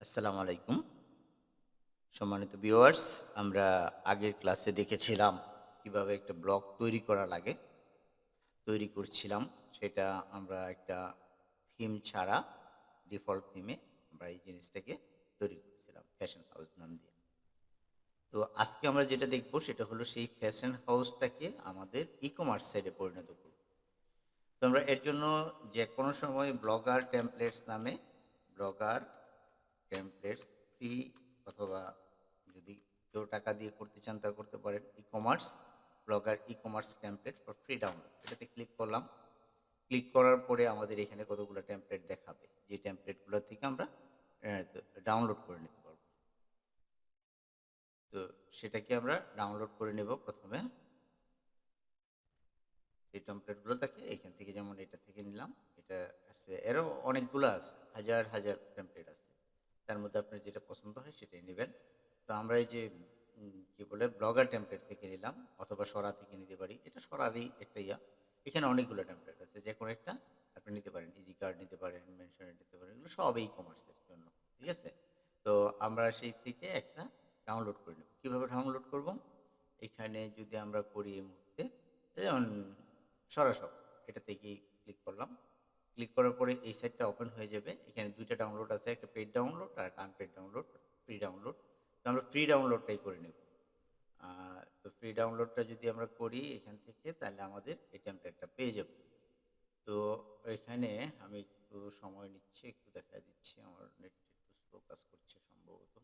আসসালামু আলাইকুম। সম্মানিত ভিউয়ার্স, আমরা আগের ক্লাসে দেখেছিলাম কিভাবে একটা ব্লগ তৈরি করা লাগে। তৈরি করছিলাম। সেটা আমরা একটা থিম ছাড়া ডিফল্ট থিমে আমরা এই জিনিসটাকে তৈরি করেছিলাম ফ্যাশন হাউস নাম দিয়ে। তো আজকে আমরা যেটা দেখব সেটা হলো সেই ফ্যাশন হাউসটাকে আমাদের ই-কমার্স সাইটে পরিণত করব। তো আমরা এর জন্য যেকোনো সময় ব্লগার টেমপ্লেটস নামে ব্লগার টেমপ্লেটস ফ্রি অথবা যদি কেউ টাকা দিয়ে করতে চান তা করতে পারেন। E-commerce blogger e-commerce template for free download এটাতে ক্লিক করলাম। ক্লিক করার পরে আমাদের এখানে কতগুলো টেমপ্লেট দেখাবে, যে টেমপ্লেটগুলো থেকে আমরা ডাউনলোড করে নিতে পারবো। তো সেটাকে আমরা ডাউনলোড করে নেব প্রথমে। এই টেমপ্লেটগুলো থাকে এখান থেকে, যেমন এটা থেকে নিলাম। এটা আছে, এরও অনেকগুলো আছে, হাজার হাজার টেমপ্লেট আছে। তার মধ্যে আপনার যেটা পছন্দ হয় সেটাই নেবেন। তো আমরা এই যে কি বলে ব্লগার টেমপ্লেট থেকে নিলাম, অথবা সরা থেকে নিতে পারি। এটা সরারই একটা ইয়া। এখানে অনেকগুলো টেমপ্লেট আছে, যে কোনো একটা আপনি নিতে পারেন। ইজি কার্ড নিতে পারেন, মেনশনের নিতে পারেন, এগুলো সব ই কমার্সের জন্য। ঠিক আছে? তো আমরা সেই থেকে একটা ডাউনলোড করে নেব। কিভাবে ডাউনলোড করব? এখানে যদি আমরা করি এই মুহূর্তে, যেমন সরাসরি এটা থেকেই ক্লিক করলাম। ক্লিক করার পরে এই সাইটটা ওপেন হয়ে যাবে। এখানে ২ টা ডাউনলোড আছে। একটা পেইড ডাউনলোড আর একটা আনপেইড ডাউনলোড, ফ্রি ডাউনলোড। তো আমরা ফ্রি ডাউনলোডটাই করে নেব। আ তো ফ্রি ডাউনলোডটা যদি আমরা করি এখান থেকে, তাহলে আমাদের এই টেমপ্লেটটা পেয়ে যাব। তো এখানে আমি একটু সময় নিচ্ছি, একটু দেখায় দিচ্ছি। আমার নেটটা একটু স্লো কাজ করছে সম্ভবত।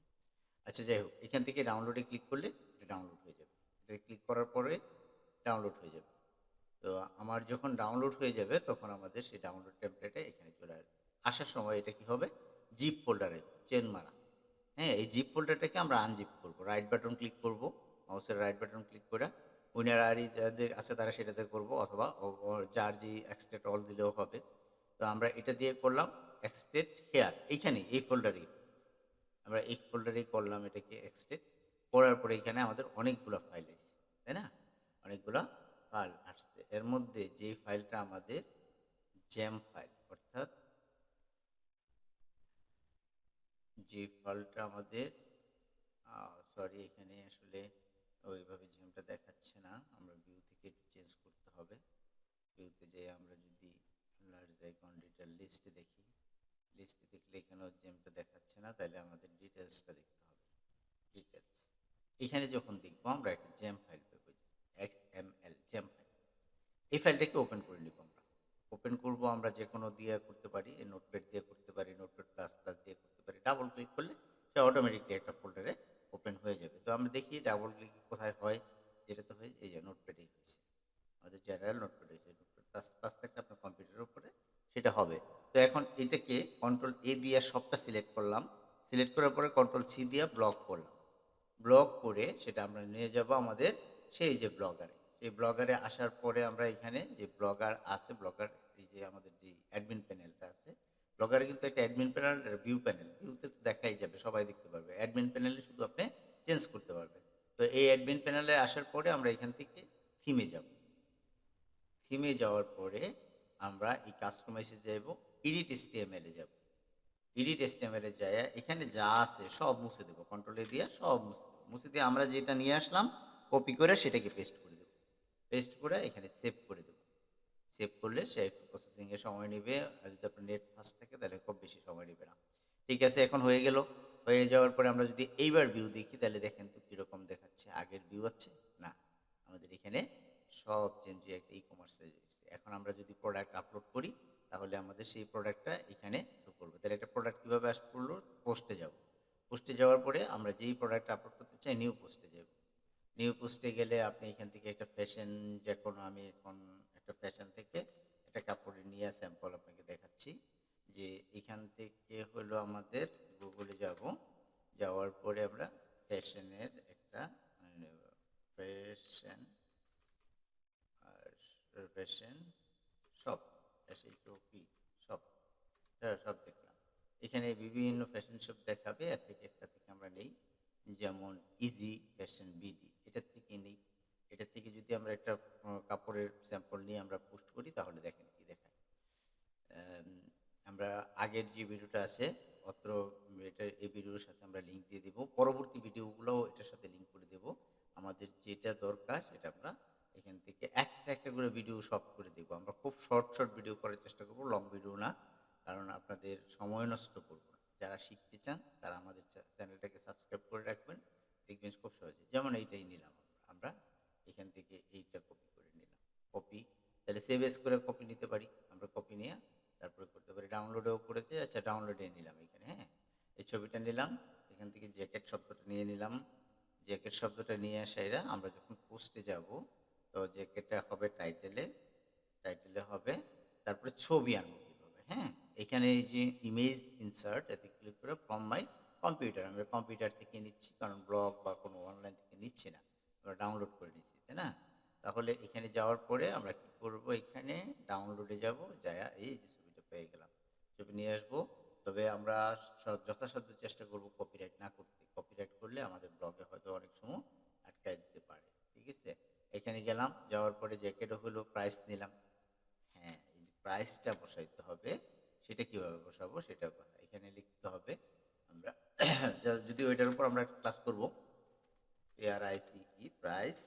আচ্ছা, যাই হোক, এখান থেকে ডাউনলোডে ক্লিক করলে এটা ডাউনলোড হয়ে যাবে। এটাতে ক্লিক করার পরে ডাউনলোড হয়ে যাবে। তো আমার যখন ডাউনলোড হয়ে যাবে তখন আমাদের সেই ডাউনলোড টেমপ্লেটে এখানে চলে আসবে। আসার সময় এটা কি হবে? জিপ ফোল্ডারে চেন মারা। হ্যাঁ? এই জিপ ফোল্ডারটাকে আমরা আনজিপ করব। রাইট বাটন ক্লিক করব। মাউসের রাইট বাটন ক্লিক করে উইনার যাদের আছে তারা সেটাতে করব, অথবা যার যে এক্সট্রাক্ট অল দিলেও হবে। তো আমরা এটা দিয়ে করলাম এক্সট্রাক্ট হেয়ার, এইখানেই এই ফোল্ডারেই। আমরা এই ফোল্ডারেই করলাম এটাকে এক্সট্রাক্ট। করার পরে এখানে আমাদের অনেকগুলা ফাইল আছে। তাই না? অনেকগুলা ফাইল আসছে। এর মধ্যে যে ফাইলটা আমাদের জ্যাম ফাইল, অর্থাৎ যে ফাইলটা আমাদের সরি, এখানে আসলে ওইভাবে জ্যামটা দেখাচ্ছে না। আমরা ভিউ থেকে একটু চেঞ্জ করতে হবে। ভিউতে যেয়ে আমরা যদি লার্জ আইকন ডিটেইল লিস্টে দেখি, লিস্টে দেখলে এখানেও জ্যামটা দেখাচ্ছে না, তাহলে আমাদের ডিটেইলসটা দেখতে হবে। ডিটেইলস, এখানে যখন দেখবো আমরা একটা জ্যাম ফাইল পাবো, XML জ্যাম ফাইল। এই ফাইলটাকে ওপেন করে নিব আমরা। ওপেন করব আমরা যেকোনো দিয়ে করতে পারি। নোটপ্যাড দিয়ে করতে পারি, নোটপ্যাড প্লাস প্লাস দিয়ে করতে পারি। ডাবল ক্লিক করলে সে অটোমেটিকলি একটা ফোল্ডারে ওপেন হয়ে যাবে। তো আমরা দেখি ডাবল ক্লিক কোথায় হয়। যেটাতে হয় এই যে নোটপ্যাডেই হয়েছে। আমাদের জেনারেল নোটপ্যাড হয়েছে। নোটপ্যাড প্লাস প্লাস থাকলে আপনার কম্পিউটারের উপরে সেটা হবে। তো এখন এটাকে কন্ট্রোল এ দিয়ে সবটা সিলেক্ট করলাম। সিলেক্ট করার পরে কন্ট্রোল সি দিয়ে ব্লক করলাম। ব্লগ করে সেটা আমরা নিয়ে যাব আমাদের সেই যে ব্লগারে। সেই ব্লগারে আসার পরে আমরা এখানে যে ব্লগার আছে, ব্লগার এই যে আমাদের যে অ্যাডমিন প্যানেলটা আছে, ব্লগারে কিন্তু একটা অ্যাডমিন প্যানেল আর ভিউ প্যানেল। ভিউতে তো দেখাই যাবে, সবাই দেখতে পারবে। অ্যাডমিন প্যানেলে শুধু আপনি চেঞ্জ করতে পারবেন। তো এই অ্যাডমিন প্যানেলে আসার পরে আমরা এখান থেকে থিমে যাব। থিমে যাওয়ার পরে আমরা এই কাস্টমাইজে যাব, এডিট HTML এ যাব। এডিট HTML এ যাইয়া এখানে যা আছে সব মুছে দেব। কন্ট্রোল এ দিয়ে সব মুছে দেব। মুছে দিয়ে আমরা যেটা নিয়ে আসলাম কপি করে সেটাকে পেস্ট করে দেব। পেস্ট করে এখানে সেভ করে দেব। সেভ করলে সে একটু প্রসেসিং এ সময় নিবে। আর যদি আপনার নেট ফাস্ট থাকে তাহলে খুব বেশি সময় নিবে না। ঠিক আছে, এখন হয়ে গেল। হয়ে যাওয়ার পরে আমরা যদি এইবার ভিউ দেখি তাহলে দেখেন তো কিরকম দেখাচ্ছে। আগের ভিউ আছে? না। আমাদের এখানে সব চেঞ্জ হয়ে একটা ই-কমার্স হয়ে যাচ্ছে। এখন আমরা যদি প্রোডাক্ট আপলোড করি তাহলে আমাদের সেই প্রোডাক্টটা এখানে শো করবে। তাহলে একটা প্রোডাক্ট কিভাবে আসতে করলো? পোস্টে যাব। পোস্টে যাওয়ার পরে আমরা যেই প্রোডাক্ট আপলোড করতে চাই নিউ পোস্টে যাব। নিউ পোস্টে গেলে আপনি এখান থেকে একটা ফ্যাশন, যেকোনো আমি এখন একটা ফ্যাশন থেকে একটা কাপড়ের নিয়ে স্যাম্পল আপনাকে দেখাচ্ছি। যে এখান থেকে হলো আমাদের গুগলে যাব। যাওয়ার পরে আমরা ফ্যাশনের একটা ফ্যাশন আর ফ্যাশন শপ, SHOP শপ, সব দেখলাম। এখানে বিভিন্ন ফ্যাশন শপ দেখাবে। এর থেকে একটা থেকে আমরা নেই। যেমন ইজি ফ্যাশন বিডি, এটার থেকে নেই। এটা থেকে যদি আমরা একটা কাপড়ের স্যাম্পল নিয়ে আমরা পোস্ট করি তাহলে দেখেন কি দেখায়। আম আমরা আগের যে ভিডিওটা আছে অত্র এই ভিডিওর সাথে আমরা লিঙ্ক দিয়ে দিব। পরবর্তী ভিডিওগুলোও এটার সাথে লিঙ্ক করে দেব। আমাদের যেটা দরকার সেটা আমরা এখান থেকে একটা করে ভিডিও শর্ট করে দেব। আমরা খুব শর্ট ভিডিও করার চেষ্টা করব, লং ভিডিও না। কারণ আপনাদের সময় নষ্ট করব না। যারা শিখতে চান তারা আমাদের চ্যানেলটাকে সাবস্ক্রাইব করে রাখবেন। দেখবেন খুব সহজে। যেমন এইটাই নিলাম আমরা এখান থেকে এইটা কপি করে নিলাম। কপি তাহলে সেভ এস করে কপি নিতে পারি। আমরা কপি নিয়ে তারপরে করতে পারি ডাউনলোডেও করেছে। আচ্ছা ডাউনলোডে নিলাম এখানে, হ্যাঁ? এই ছবিটা নিলাম। এখান থেকে জ্যাকেট শব্দটা নিয়ে নিলাম। জ্যাকেট শব্দটা নিয়ে আসাইরা আমরা যখন পোস্টে যাব, তো জ্যাকেটটা হবে টাইটেলে হবে। তারপরে ছবি আনবো কিভাবে, হ্যাঁ? এখানে এই যে ইমেজ ইনসার্ট এতে ক্লিক করে ফ্রম মাই কম্পিউটার, আমরা কম্পিউটার থেকে নিচ্ছি, কারণ ব্লগ বা কোনো অনলাইন থেকে নিচ্ছি না, আমরা ডাউনলোড করে নিচ্ছি, তাই না? তাহলে এখানে যাওয়ার পরে আমরা কি করব, এখানে ডাউনলোডে যাব, যায়া এই যে ছবিটা পেয়ে গেলাম, ছবি নিয়ে আসবো। তবে আমরা যথাসাধ্য চেষ্টা করব কপিরাইট না করতে। কপিরাইট করলে আমাদের ব্লগে হয়তো অনেক সময় আটকায় দিতে পারে, ঠিক আছে? এখানে গেলাম, যাওয়ার পরে জ্যাকেটও হলো, প্রাইস নিলাম। হ্যাঁ, এই যে প্রাইসটা বসাইতে হবে, সেটা কিভাবে বসাবো সেটা কথা এখানে লিখতে হবে। আমরা যদি ওইটার উপর আমরা ক্লাস করব, PRICE প্রাইস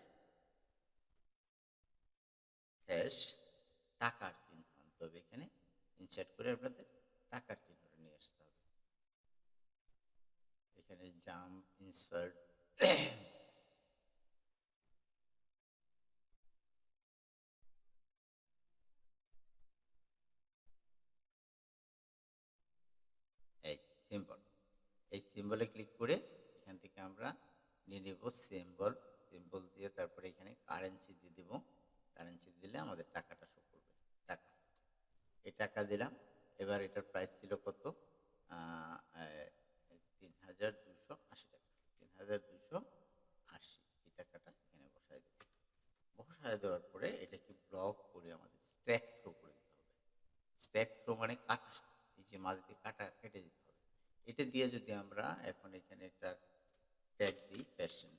হ্যাশ টাকার চিহ্ন আনতে হবে, এখানে ইনসার্ট করে আপনাদের টাকার চিহ্নটা নিয়ে আসতে হবে। এখানে জাম্প ইনসার্ট এই সিম্বল, এই সিম্বলে ক্লিক করে এখান থেকে আমরা নিয়ে নেব সিম্বল দিয়ে তারপরে এখানে কারেন্সি দিয়ে দেব। কারেন্সি দিলে আমাদের টাকাটা শো করবে। টাকা, এই টাকা দিলাম। এবার এটার প্রাইস ছিল কত? ৩,২৮০ টাকা। ৩,২৮০ এই টাকাটা এখানে বসায় দেব। বসায় দেওয়ার পরে এটাকে ব্লক করে আমাদের স্ট্যাক থ্রো করে দিতে হবে। স্ট্যাক থ্রো মানে কাটা, এই যে মাঝ দিয়ে কাটা কেটে দিতে হবে। এটা দিয়ে যদি আমরা এখন এখানে একটা ট্যাগ দিই ফ্যাশন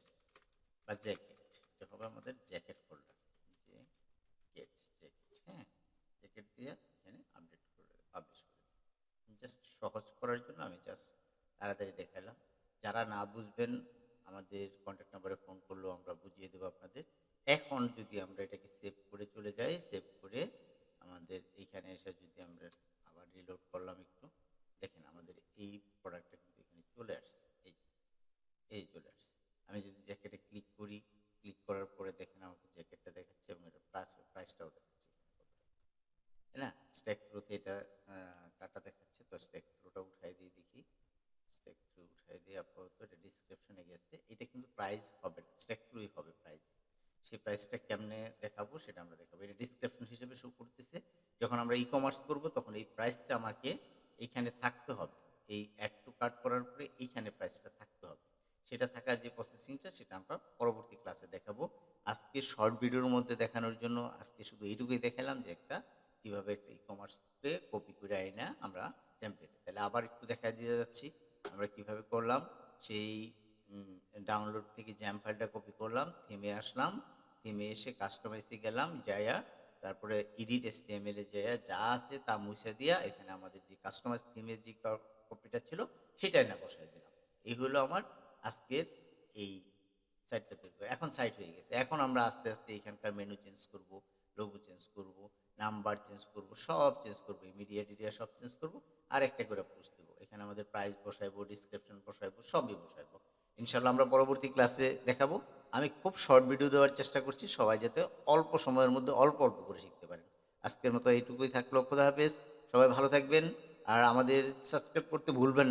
বা জ্যাকেট, এটা হবে আমাদের জ্যাকেট ফোল্ডার। জ্যাকেট, হ্যাঁ, জ্যাকেট দিয়ে এখানে আপডেট করে পাবলিশ করে দিই। জাস্ট সহজ করার জন্য আমি জাস্ট তাড়াতাড়ি দেখালাম। যারা না বুঝবেন আমাদের কন্ট্যাক্ট নাম্বারে ফোন করলেও আমরা বুঝিয়ে দেবো আপনাদের। এখন যদি আমরা এটাকে সেভ করে চলে যাই, সেভ করে আমাদের এইখানে এসে যদি আমরা আবার রিলোড করলাম একটু, দেখেন আমাদের এই প্রোডাক্টটা কিন্তু এখানে চলে আসছে। এই চলে আসছে। আমি যদি জ্যাকেটে ক্লিক করি, ক্লিক করার পরে দেখেন আমাকে জ্যাকেটটা দেখাচ্ছে এবং এটা প্রাইসটাও দেখাচ্ছে এখানে কত টাকা, তাই না? স্ট্যাক থ্রুতে এটা কাটা দেখাচ্ছে, তো স্ট্যাক থ্রুটা উঠাই দিয়ে দেখি। স্ট্যাক থ্রু উঠাই দিয়ে আপাতত এটা ডিসক্রিপশনে গেছে। এটা কিন্তু প্রাইস হবে না, স্ট্যাক থ্রুই হবে প্রাইস। সেই প্রাইসটা কেমনে দেখাবো সেটা আমরা দেখাবো। এটা ডিসক্রিপশন হিসেবে শো করতেছে। যখন আমরা ই-কমার্স করব তখন এই প্রাইসটা আমাকে এইখানে থাকতে হবে। এই অ্যাড টু কার্ট করার পরে এইখানে প্রাইসটা থাকতে হবে। সেটা থাকার যে প্রসেসিংটা সেটা আমরা পরবর্তী ক্লাসে দেখাবো। আজকে শর্ট ভিডিওর মধ্যে দেখানোর জন্য আজকে শুধু এইটুকুই দেখালাম যে কিভাবে একটা ই-কমার্সকে কপি করে আইনা আমরা টেমপ্লেটে, তাহলে আবার একটু দেখা দিয়ে যাচ্ছি আমরা কিভাবে করলাম। সেই ডাউনলোড থেকে জ্যাম ফাইলটা কপি করলাম, থিমে আসলাম, থিমে এসে কাস্টমাইজে গেলাম, যাইয়া তারপরে এডিট HTML এ যাইয়া যা আছে তা মুছে দিয়া এখানে আমাদের যে কাস্টমাইজ থিমের যে কপিটা ছিল সেটাই না বসাই দিলাম। এই হলো আমার আজকের এই সাইটটা তৈরি করে। এখন সাইট হয়ে গেছে। এখন আমরা আস্তে আস্তে এখানকার মেনু চেঞ্জ করব, লোগো চেঞ্জ করব, নাম্বার চেঞ্জ করব, সব চেঞ্জ করব, মিডিয়া টিডিয়া সব চেঞ্জ করব। আর একটা করে পোস্ট দেবো। এখানে আমাদের প্রাইস বসাইবো, ডিসক্রিপশন বসাইবো, সবই বসাইবো। ইনশাআল্লাহ আমরা পরবর্তী ক্লাসে দেখাবো। আমি খুব শর্ট ভিডিও দেওয়ার চেষ্টা করছি, সবাই যাতে অল্প সময়ের মধ্যে অল্প করে শিখতে পারেন। আজকের মতো এইটুকুই থাকলো। খোদা হাফেজ। সবাই ভালো থাকবেন আর আমাদের সাবস্ক্রাইব করতে ভুলবেন না।